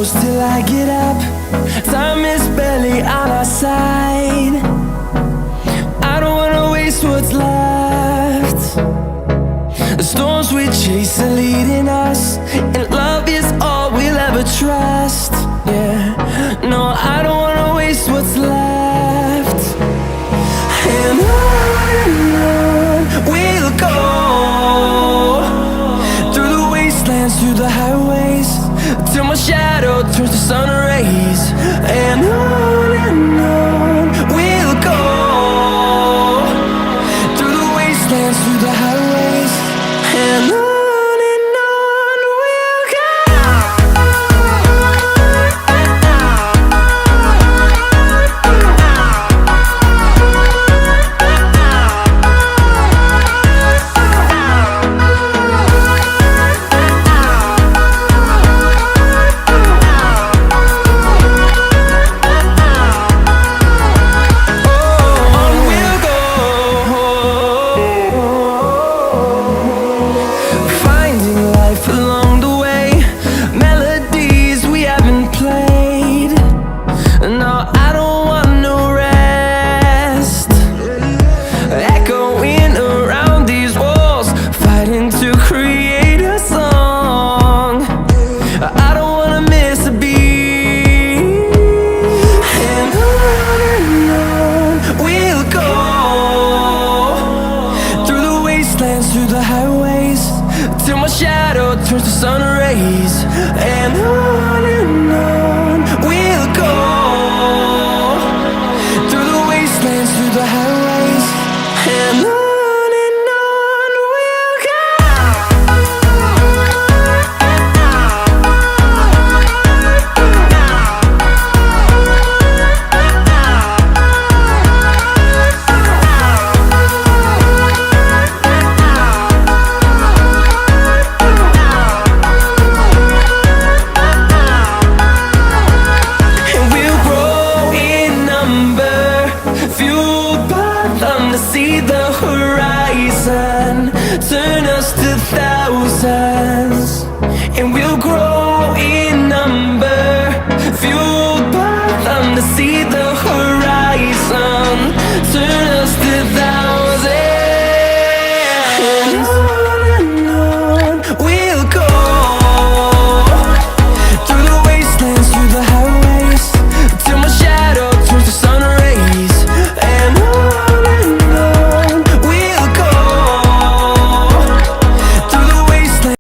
close till I get up. Time is barely on our side. I don't wanna waste what's left. The storms we chase are leading us, and love is all we'll ever trust. Yeah, no, I don't wanna waste what's left. And on we'll go, through the wastelands, through the highways, till my shadow turns to sun rays. And on we'll go, through the wastelands, through the highways, and on we'll go. Through the highways, till my shadow turns to sun rays. And on we'll go, through the wastelands, through the highways, and on we'll go. To see the horizon turn us to thousands, and we'll grow in number, fueled by them to see the